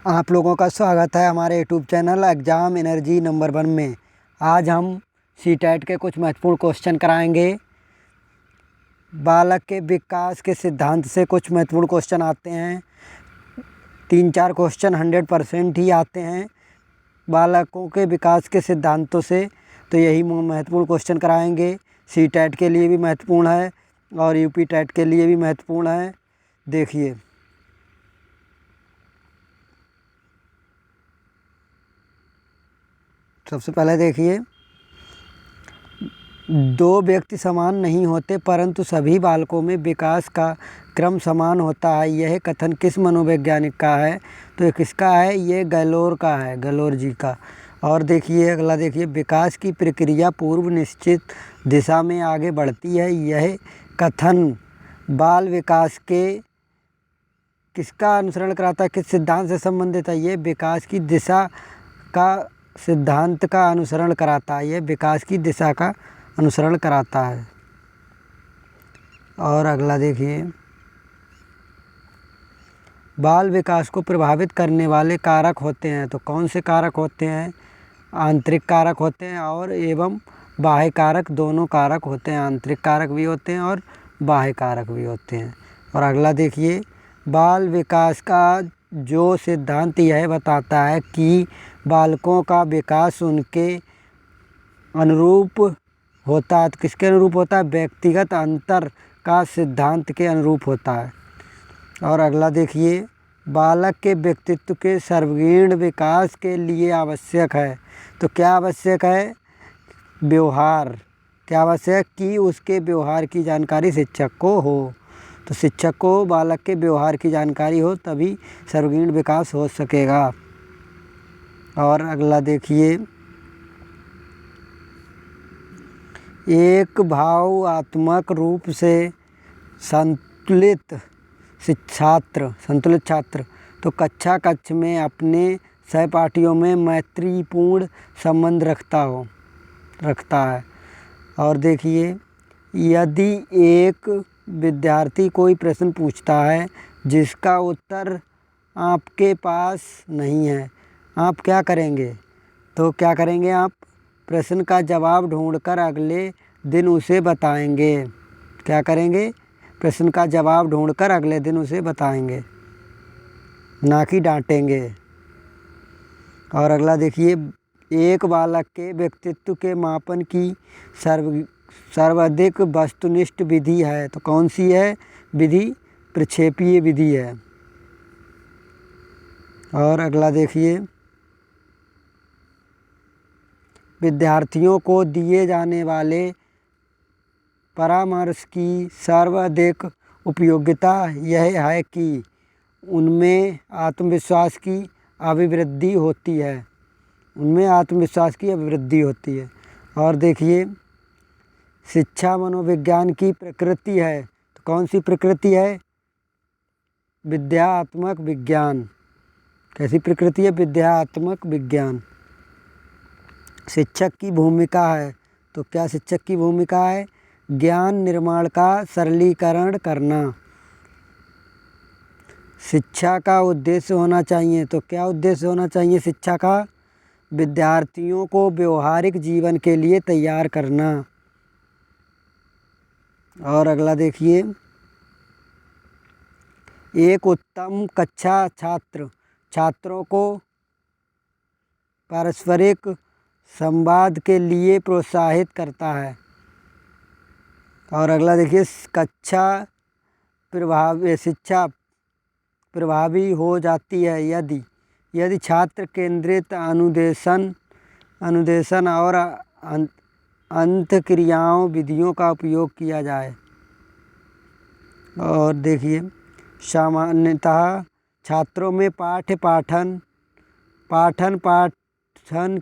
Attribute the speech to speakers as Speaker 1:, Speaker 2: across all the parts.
Speaker 1: आप लोगों का स्वागत है हमारे YouTube channel exam energy number 1 में। आज हम सीटेट के कुछ महत्वपूर्ण क्वेश्चन कराएंगे। बालक के विकास के सिद्धांत से कुछ महत्वपूर्ण क्वेश्चन आते हैं। 3-4 क्वेश्चन 100% ही आते हैं बालकों के विकास के सिद्धांतों से, तो यही महत्वपूर्ण क्वेश्चन कराएंगे। सीटेट के लिए भी महत्वपूर्ण है और यूपी टेट के लिए भी महत्वपूर्ण है। देखिए, सबसे पहले देखिए, दो व्यक्ति समान नहीं होते परंतु सभी बालकों में विकास का क्रम समान होता है। यह कथन किस मनोवैज्ञानिक का है? तो ये किसका है? ये गैलोर का है, गैलोर जी का। और देखिए अगला, देखिए, विकास की प्रक्रिया पूर्व निश्चित दिशा में आगे बढ़ती है। यह कथन बाल विकास के किसका अनुसरण कराता है? किस सिद्धांत से संबंधित है? ये विकास की दिशा का सिद्धांत का अनुसरण कराता है। यह विकास की दिशा का अनुसरण कराता है। और अगला देखिए, बाल विकास को प्रभावित करने वाले कारक होते हैं। तो कौन से कारक होते हैं? आंतरिक कारक होते हैं और एवं बाह्य कारक, दोनों कारक होते हैं। आंतरिक कारक भी होते हैं और बाह्य कारक भी होते हैं। और अगला देखिए, बाल विकास का जो सिद्धांत यह बताता है कि बालकों का विकास उनके अनुरूप होता है। तो किसके अनुरूप होता है? व्यक्तिगत अंतर का सिद्धांत के अनुरूप होता है। और अगला देखिए, बालक के व्यक्तित्व के सर्वांगीण विकास के लिए आवश्यक है। तो क्या आवश्यक है? व्यवहार। क्या आवश्यक? कि उसके व्यवहार की जानकारी शिक्षक को हो। तो शिक्षक को बालक के व्यवहार की जानकारी हो तभी सर्वांगीण विकास हो सकेगा। और अगला देखिए, एक भावात्मक रूप से संतुलित छात्र तो कक्षा में अपने सहपाठियों में मैत्रीपूर्ण संबंध रखता है। और देखिए, यदि एक विद्यार्थी कोई प्रश्न पूछता है जिसका उत्तर आपके पास नहीं है, आप क्या करेंगे? तो क्या करेंगे आप? प्रश्न का जवाब ढूंढकर अगले दिन उसे बताएंगे। क्या करेंगे? प्रश्न का जवाब ढूंढकर अगले दिन उसे बताएंगे, ना कि डांटेंगे। और अगला देखिए, एक बालक के व्यक्तित्व के मापन की सर्वाधिक वस्तुनिष्ठ विधि है। तो कौन सी है विधि? प्रक्षेपीय विधि है। और अगला देखिए, विद्यार्थियों को दिए जाने वाले परामर्श की सर्वाधिक उपयोगिता यह है कि उनमें आत्मविश्वास की अभिवृद्धि होती है। उनमें आत्मविश्वास की अभिवृद्धि होती है। और देखिए, शिक्षा मनोविज्ञान की प्रकृति है। तो कौन सी प्रकृति है? विद्यात्मक विज्ञान। कैसी प्रकृति है? विद्यात्मक विज्ञान। शिक्षक की भूमिका है। तो क्या शिक्षक की भूमिका है? ज्ञान निर्माण का सरलीकरण करना। शिक्षा का उद्देश्य होना चाहिए। तो क्या उद्देश्य होना चाहिए शिक्षा का? विद्यार्थियों को व्यवहारिक जीवन के लिए तैयार करना। और अगला देखिए, एक उत्तम कक्षा छात्रों को पारस्परिक संवाद के लिए प्रोत्साहित करता है। और अगला देखिए, शिक्षा प्रभावी हो जाती है यदि छात्र केंद्रित अनुदेशन और अंतःक्रियाओं विधियों का उपयोग किया जाए। और देखिए, सामान्यतः छात्रों में पाठन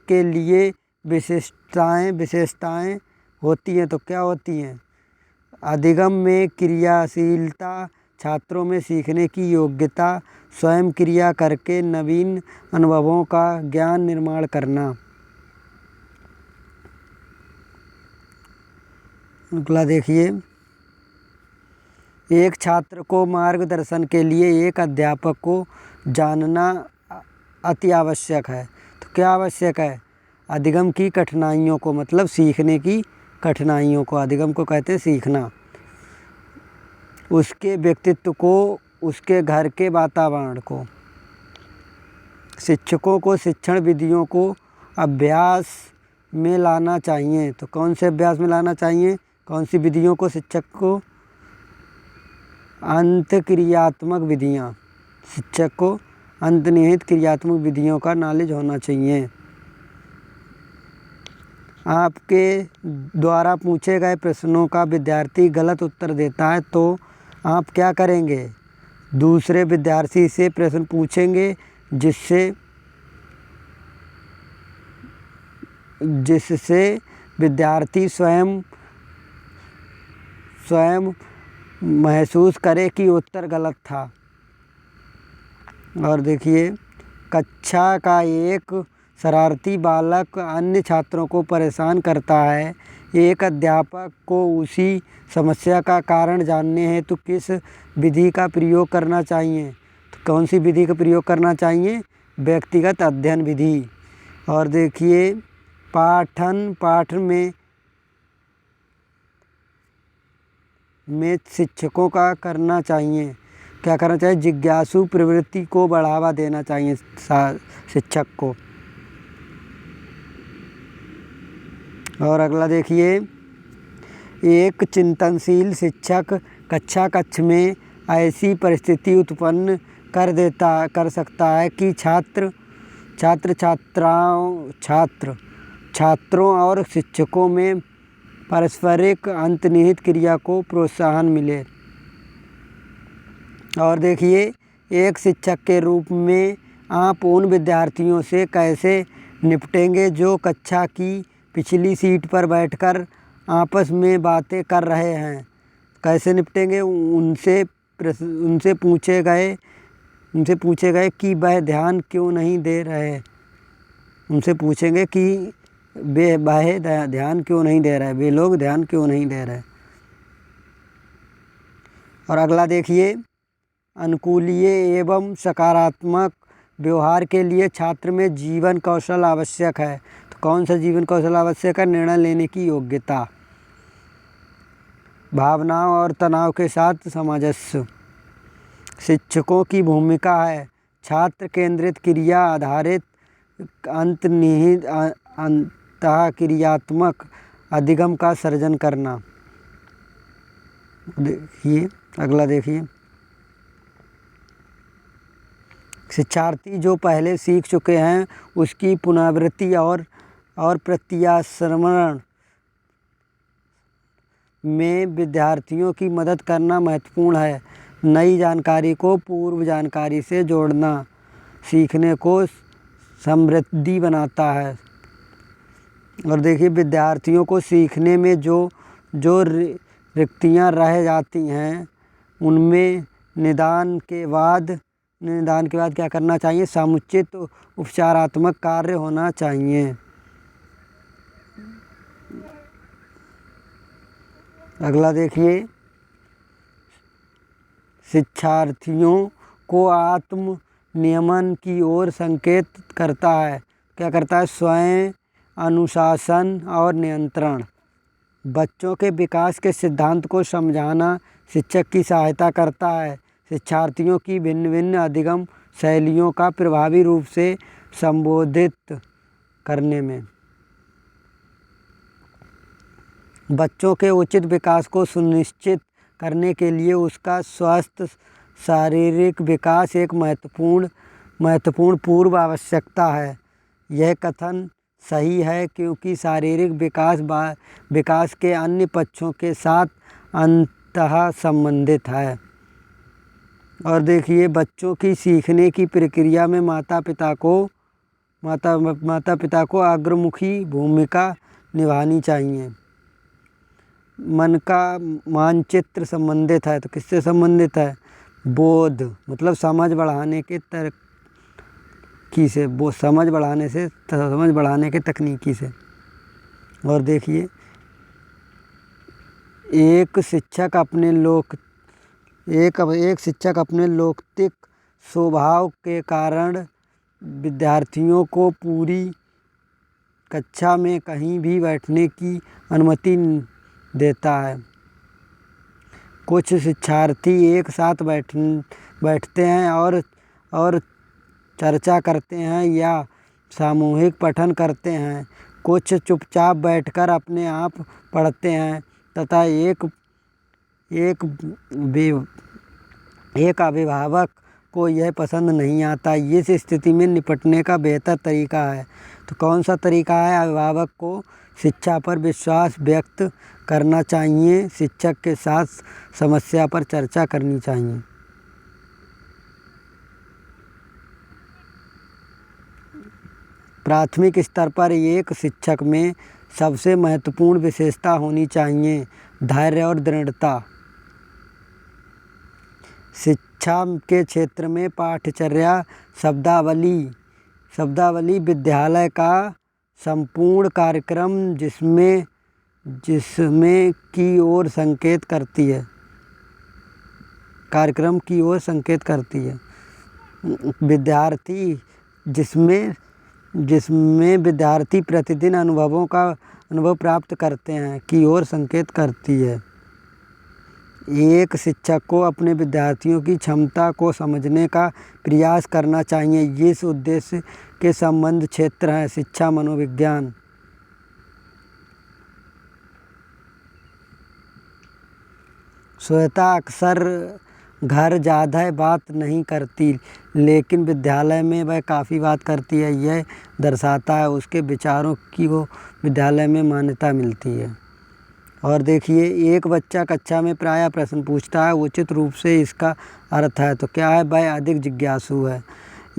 Speaker 1: के लिए विशेषताएं होती हैं। तो क्या होती हैं? अधिगम में क्रियाशीलता, छात्रों में सीखने की योग्यता, स्वयं क्रिया करके नवीन अनुभवों का ज्ञान निर्माण करना। अगला देखिए, एक छात्र को मार्गदर्शन के लिए एक अध्यापक को जानना अति आवश्यक है। तो क्या आवश्यक है? अधिगम की कठिनाइयों को, मतलब सीखने की कठिनाइयों को, अधिगम को कहते हैं सीखना। उसके व्यक्तित्व को, उसके घर के वातावरण को। शिक्षकों को शिक्षण विधियों को अभ्यास में लाना चाहिए। तो कौन से अभ्यास में लाना चाहिए? कौन सी विधियों को? शिक्षक को अंतक्रियात्मक विधियाँ, शिक्षक को अंतर्निहित क्रियात्मक विधियों का नॉलेज होना चाहिए। आपके द्वारा पूछे गए प्रश्नों का विद्यार्थी गलत उत्तर देता है तो आप क्या करेंगे? दूसरे विद्यार्थी से प्रश्न पूछेंगे जिससे विद्यार्थी स्वयं महसूस करे कि उत्तर गलत था। और देखिए, कक्षा का एक शरारती बालक अन्य छात्रों को परेशान करता है। एक अध्यापक को उसी समस्या का कारण जानने हेतु किस विधि का प्रयोग करना चाहिए? तो कौन सी विधि का प्रयोग करना चाहिए? व्यक्तिगत अध्ययन विधि। और देखिए, पाठ में शिक्षकों का करना चाहिए, क्या करना चाहिए? जिज्ञासु प्रवृत्ति को बढ़ावा देना चाहिए शिक्षक को। और अगला देखिए, एक चिंतनशील शिक्षक कक्ष में ऐसी परिस्थिति उत्पन्न कर सकता है कि छात्रों और शिक्षकों में पारस्परिक अंतर्निहित क्रिया को प्रोत्साहन मिले। और देखिए, एक शिक्षक के रूप में आप उन विद्यार्थियों से कैसे निपटेंगे जो कक्षा की पिछली सीट पर बैठकर आपस में बातें कर रहे हैं? कैसे निपटेंगे? उनसे पूछे गए कि वह ध्यान क्यों नहीं दे रहे। उनसे पूछेंगे कि वह ध्यान क्यों नहीं दे रहे, वे लोग ध्यान क्यों नहीं दे रहे। और अगला देखिए, अनुकूलीय एवं सकारात्मक व्यवहार के लिए छात्र में जीवन कौशल आवश्यक है। तो कौन सा जीवन कौशल आवश्यक है? निर्णय लेने की योग्यता, भावनाओं और तनाव के साथ सामंजस्य। शिक्षकों की भूमिका है छात्र केंद्रित, क्रिया आधारित, अंतर्निहित अंतःक्रियात्मक अधिगम का सर्जन करना। देखिए, अगला देखिए, शिक्षार्थी जो पहले सीख चुके हैं उसकी पुनरावृत्ति और प्रत्यास्मरण में विद्यार्थियों की मदद करना महत्वपूर्ण है। नई जानकारी को पूर्व जानकारी से जोड़ना सीखने को समृद्धि बनाता है। और देखिए, विद्यार्थियों को सीखने में जो रिक्तियां रह जाती हैं उनमें निदान के बाद क्या करना चाहिए? समुचित उपचारात्मक कार्य होना चाहिए। अगला देखिए, शिक्षार्थियों को आत्म नियमन की ओर संकेत करता है। क्या करता है? स्वयं अनुशासन और नियंत्रण। बच्चों के विकास के सिद्धांत को समझाना शिक्षक की सहायता करता है। शिक्षार्थियों की भिन्न भिन्न अधिगम शैलियों का प्रभावी रूप से संबोधित करने में। बच्चों के उचित विकास को सुनिश्चित करने के लिए उसका स्वस्थ शारीरिक विकास एक महत्वपूर्ण पूर्व आवश्यकता है। यह कथन सही है क्योंकि शारीरिक विकास के अन्य पक्षों के साथ अंततः संबंधित है। और देखिए, बच्चों की सीखने की प्रक्रिया में माता पिता को अग्रमुखी भूमिका निभानी चाहिए। मन का मानचित्र संबंधित है। तो किससे संबंधित है? बोध, मतलब समझ बढ़ाने के समझ बढ़ाने के तकनीकी से। और देखिए, एक शिक्षक अपने लौकिक स्वभाव के कारण विद्यार्थियों को पूरी कक्षा में कहीं भी बैठने की अनुमति देता है। कुछ शिक्षार्थी एक साथ बैठते हैं और चर्चा करते हैं या सामूहिक पठन करते हैं। कुछ चुपचाप बैठकर अपने आप पढ़ते हैं तथा एक अभिभावक को यह पसंद नहीं आता। इस स्थिति में निपटने का बेहतर तरीका है। तो कौन सा तरीका है? अभिभावक को शिक्षा पर विश्वास व्यक्त करना चाहिए, शिक्षक के साथ समस्या पर चर्चा करनी चाहिए। प्राथमिक स्तर पर एक शिक्षक में सबसे महत्वपूर्ण विशेषता होनी चाहिए धैर्य और दृढ़ता। शिक्षा के क्षेत्र में पाठ्यचर्या शब्दावली विद्यालय का संपूर्ण कार्यक्रम जिसमें की ओर संकेत करती है। जिसमें विद्यार्थी प्रतिदिन अनुभव प्राप्त करते हैं की ओर संकेत करती है। एक शिक्षक को अपने विद्यार्थियों की क्षमता को समझने का प्रयास करना चाहिए। इस उद्देश्य के संबंध क्षेत्र हैं शिक्षा मनोविज्ञान। श्वेता अक्सर घर ज़्यादा बात नहीं करती, लेकिन विद्यालय में वह काफ़ी बात करती है। यह दर्शाता है उसके विचारों की वो विद्यालय में मान्यता मिलती है। और देखिए, एक बच्चा कक्षा में प्रायः प्रश्न पूछता है, उचित रूप से इसका अर्थ है। तो क्या है? वह अधिक जिज्ञासु है।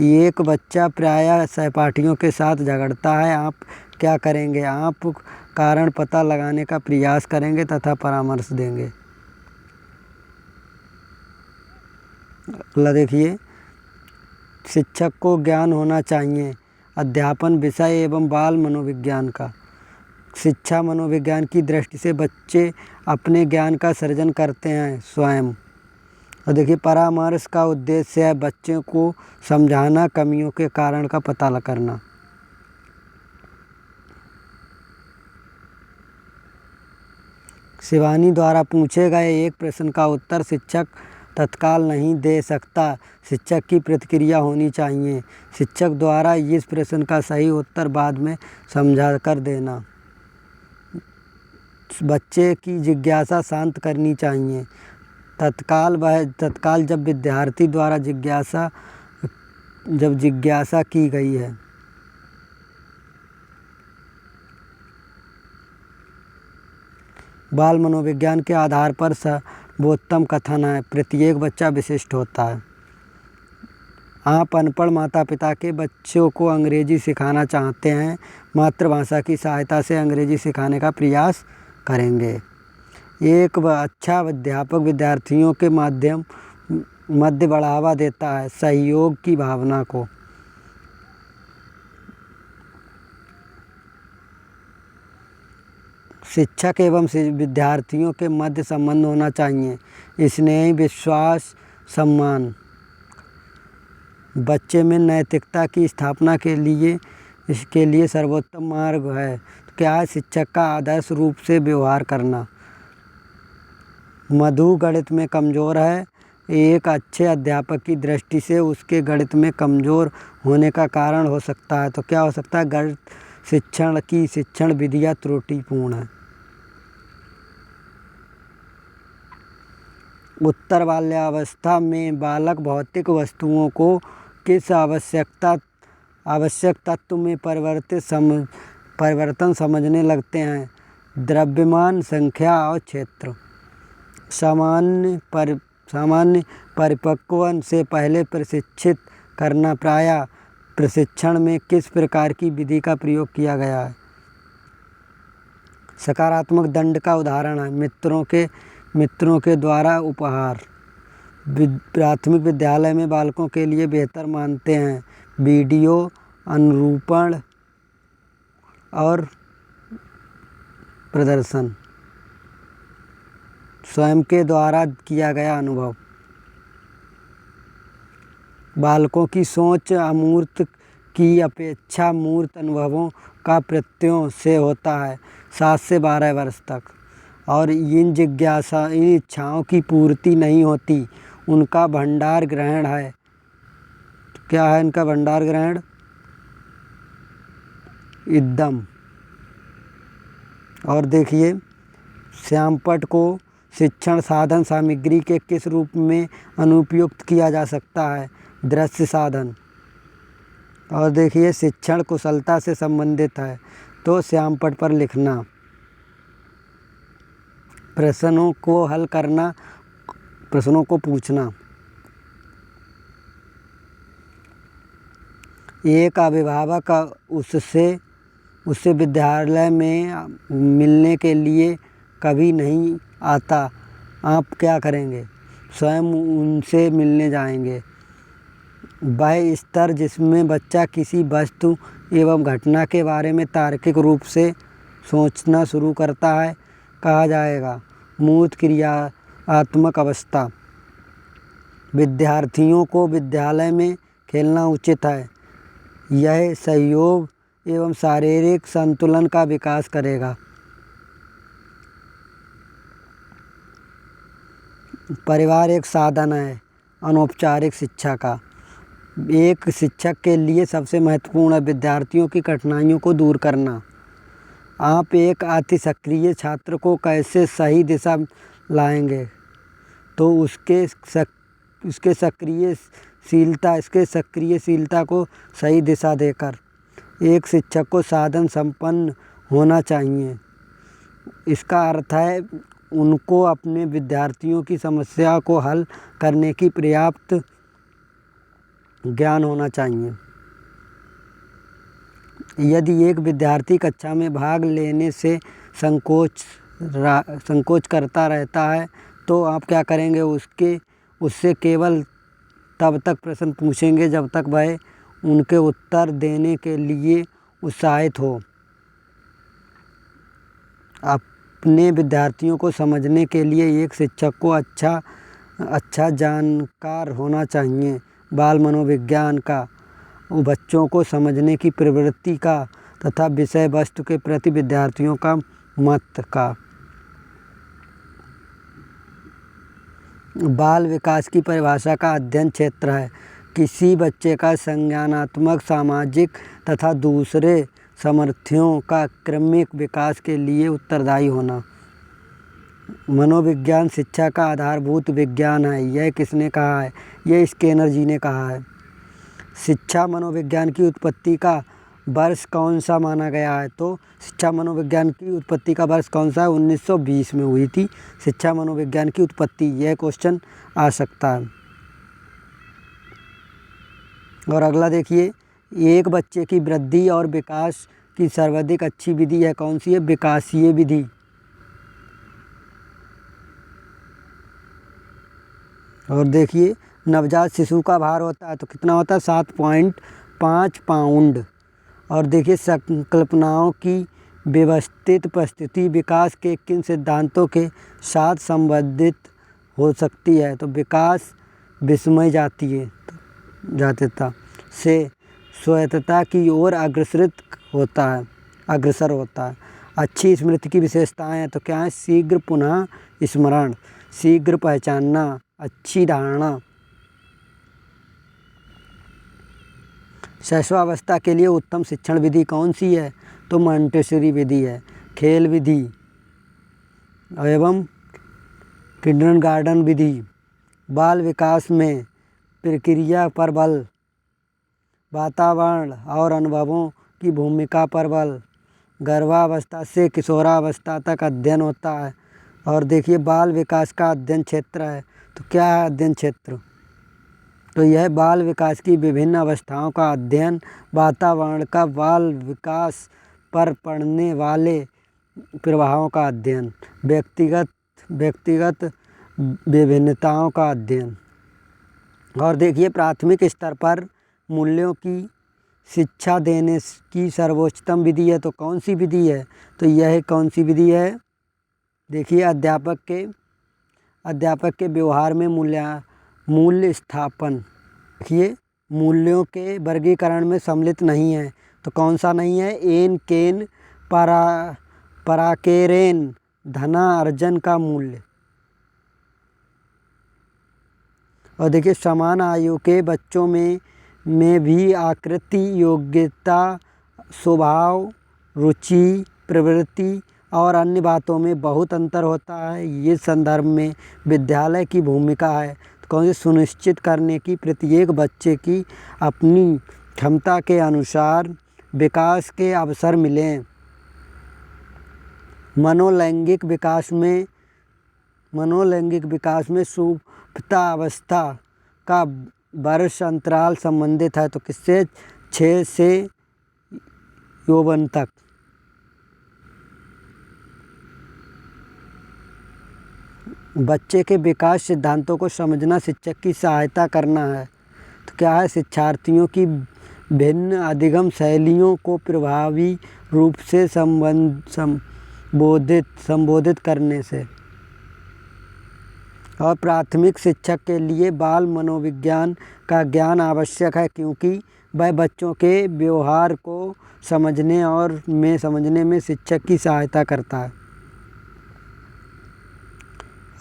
Speaker 1: एक बच्चा प्रायः सहपाठियों के साथ झगड़ता है। आप क्या करेंगे? आप कारण पता लगाने का प्रयास करेंगे तथा परामर्श देंगे। देखिए, शिक्षक को ज्ञान होना चाहिए अध्यापन विषय एवं बाल मनोविज्ञान का। शिक्षा मनोविज्ञान की दृष्टि से बच्चे अपने ज्ञान का सृजन करते हैं स्वयं। और देखिए, परामर्श का उद्देश्य है बच्चों को समझाना, कमियों के कारण का पता करना। शिवानी द्वारा पूछे गए एक प्रश्न का उत्तर शिक्षक तत्काल नहीं दे सकता। शिक्षक की प्रतिक्रिया होनी चाहिए। शिक्षक द्वारा इस प्रश्न का सही उत्तर बाद में समझा कर देना। बच्चे की जिज्ञासा शांत करनी चाहिए। तत्काल जब विद्यार्थी द्वारा जिज्ञासा की गई है। बाल मनोविज्ञान के आधार पर सर्वोत्तम कथन है, प्रत्येक बच्चा विशिष्ट होता है। आप अनपढ़ माता पिता के बच्चों को अंग्रेजी सिखाना चाहते हैं, मातृभाषा की सहायता से अंग्रेजी सिखाने का प्रयास करेंगे। एक अच्छा अध्यापक विद्यार्थियों के मध्य बढ़ावा देता है सहयोग की भावना को। शिक्षक एवं विद्यार्थियों के मध्य संबंध होना चाहिए स्नेह, विश्वास, सम्मान। बच्चे में नैतिकता की स्थापना के लिए सर्वोत्तम मार्ग है। तो क्या है? शिक्षक का आदर्श रूप से व्यवहार करना। मधु गणित में कमज़ोर है। एक अच्छे अध्यापक की दृष्टि से उसके गणित में कमज़ोर होने का कारण हो सकता है। तो क्या हो सकता है? गणित शिक्षण की शिक्षण विधियाँ त्रुटिपूर्ण है। उत्तर बाल्यावस्था में बालक भौतिक वस्तुओं को किस आवश्यक तत्व में परिवर्तन समझने लगते हैं? द्रव्यमान, संख्या और क्षेत्र। सामान्य परिपक्वन से पहले प्रशिक्षित करना। प्रायः प्रशिक्षण में किस प्रकार की विधि का प्रयोग किया गया है? सकारात्मक दंड का उदाहरण है मित्रों के द्वारा उपहार। प्राथमिक विद्यालय में बालकों के लिए बेहतर मानते हैं वीडियो अनुरूपण और प्रदर्शन। स्वयं के द्वारा किया गया अनुभव। बालकों की सोच अमूर्त की अपेक्षा मूर्त अनुभवों का प्रत्ययों से होता है 7 से 12 वर्ष तक, और इन इच्छाओं की पूर्ति नहीं होती। उनका भंडार ग्रहण है। क्या है इनका भंडार ग्रहण? इदम। और देखिए, श्यामपट्ट को शिक्षण साधन सामग्री के किस रूप में अनुपयुक्त किया जा सकता है? दृश्य साधन। और देखिए, शिक्षण कुशलता से संबंधित है, तो श्यामपट्ट पर लिखना, प्रश्नों को हल करना, प्रश्नों को पूछना। एक अभिभावक उससे विद्यालय में मिलने के लिए कभी नहीं आता, आप क्या करेंगे? स्वयं उनसे मिलने जाएंगे। वह स्तर जिसमें बच्चा किसी वस्तु एवं घटना के बारे में तार्किक रूप से सोचना शुरू करता है, कहा जाएगा मूर्त क्रियात्मक अवस्था। विद्यार्थियों को विद्यालय में खेलना उचित है। यह सहयोग एवं शारीरिक संतुलन का विकास करेगा। परिवार एक साधन है अनौपचारिक शिक्षा का। एक शिक्षक के लिए सबसे महत्वपूर्ण है विद्यार्थियों की कठिनाइयों को दूर करना। आप एक अति सक्रिय छात्र को कैसे सही दिशा लाएंगे? तो उसके सक्रियशीलता को सही दिशा देकर। एक शिक्षक को साधन संपन्न होना चाहिए। इसका अर्थ है उनको अपने विद्यार्थियों की समस्या को हल करने की पर्याप्त ज्ञान होना चाहिए। यदि एक विद्यार्थी कक्षा में भाग लेने से संकोच करता रहता है, तो आप क्या करेंगे? उससे केवल तब तक प्रश्न पूछेंगे जब तक वह उनके उत्तर देने के लिए उत्साहित हो। अपने विद्यार्थियों को समझने के लिए एक शिक्षक को अच्छा जानकार होना चाहिए। बाल मनोविज्ञान का, बच्चों को समझने की प्रवृत्ति का तथा विषय वस्तु के प्रति विद्यार्थियों का मत का। बाल विकास की परिभाषा का अध्ययन क्षेत्र है किसी बच्चे का संज्ञानात्मक, सामाजिक तथा दूसरे सामर्थ्यों का क्रमिक विकास के लिए उत्तरदायी होना। मनोविज्ञान शिक्षा का आधारभूत विज्ञान है। यह किसने कहा है? यह स्किनर जी ने कहा है। शिक्षा मनोविज्ञान की उत्पत्ति का वर्ष कौन सा माना गया है? तो शिक्षा मनोविज्ञान की उत्पत्ति का वर्ष कौन सा है? 1920 में हुई थी शिक्षा मनोविज्ञान की उत्पत्ति। यह क्वेश्चन आ सकता है। और अगला देखिए, एक बच्चे की वृद्धि और विकास की सर्वाधिक अच्छी विधि है कौन सी है? विकासीय विधि। और देखिए, नवजात शिशु का भार होता है तो कितना होता है? 7.5 पाउंड। और देखिए, संकल्पनाओं की व्यवस्थित प्रस्तुति विकास के किन सिद्धांतों के साथ संबंधित हो सकती है? तो विकास विस्मय जातीयता से स्वायत्तता की ओर अग्रसर होता है। अच्छी स्मृति की विशेषताएं हैं तो क्या है? शीघ्र पुनः स्मरण, शीघ्र पहचानना, अच्छी धारणा। शैशवावस्था के लिए उत्तम शिक्षण विधि कौन सी है? तो मॉन्टेसरी विधि है। खेल विधि एवं किंडरगार्टन विधि। बाल विकास में प्रक्रिया पर बल, वातावरण और अनुभवों की भूमिका पर बल। गर्भावस्था से किशोरावस्था तक अध्ययन होता है। और देखिए, बाल विकास का अध्ययन क्षेत्र है तो क्या है अध्ययन क्षेत्र? तो यह बाल विकास की विभिन्न अवस्थाओं का अध्ययन, वातावरण का बाल विकास पर पड़ने वाले प्रभावों का अध्ययन, व्यक्तिगत विभिन्नताओं का अध्ययन। और देखिए, प्राथमिक स्तर पर मूल्यों की शिक्षा देने की सर्वोच्चतम विधि है तो कौन सी विधि है? तो यह कौन सी विधि है? देखिए, अध्यापक के व्यवहार में मूल्य स्थापन। देखिए, मूल्यों के वर्गीकरण में सम्मिलित नहीं है। तो कौन सा नहीं है? एन, केन, पराकेरेन, धनार्जन का मूल्य। और देखिए, समान आयु के बच्चों में भी आकृति, योग्यता, स्वभाव, रुचि, प्रवृत्ति और अन्य बातों में बहुत अंतर होता है। ये संदर्भ में विद्यालय की भूमिका है तो कौन सी? सुनिश्चित करने की प्रत्येक बच्चे की अपनी क्षमता के अनुसार विकास के अवसर मिलें। मनोलैंगिक विकास में सुप्तावस्था का वर्ष अंतराल संबंधित है। तो किससे? 6 से यौवन तक। बच्चे के विकास सिद्धांतों को समझना शिक्षक की सहायता करना है। तो क्या है? शिक्षार्थियों की भिन्न अधिगम शैलियों को प्रभावी रूप से संबोधित करने से। और प्राथमिक शिक्षक के लिए बाल मनोविज्ञान का ज्ञान आवश्यक है, क्योंकि वह बच्चों के व्यवहार को समझने में शिक्षक की सहायता करता है।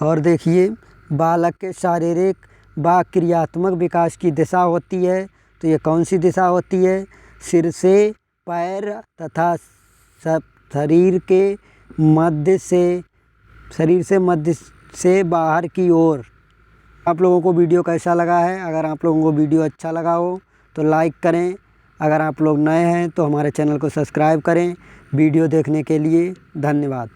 Speaker 1: और देखिए, बालक के शारीरिक व क्रियात्मक विकास की दिशा होती है। तो ये कौन सी दिशा होती है? सिर से पैर तथा शरीर से मध्य से बाहर की ओर। आप लोगों को वीडियो कैसा लगा है? अगर आप लोगों को वीडियो अच्छा लगा हो तो लाइक करें। अगर आप लोग नए हैं तो हमारे चैनल को सब्सक्राइब करें। वीडियो देखने के लिए धन्यवाद।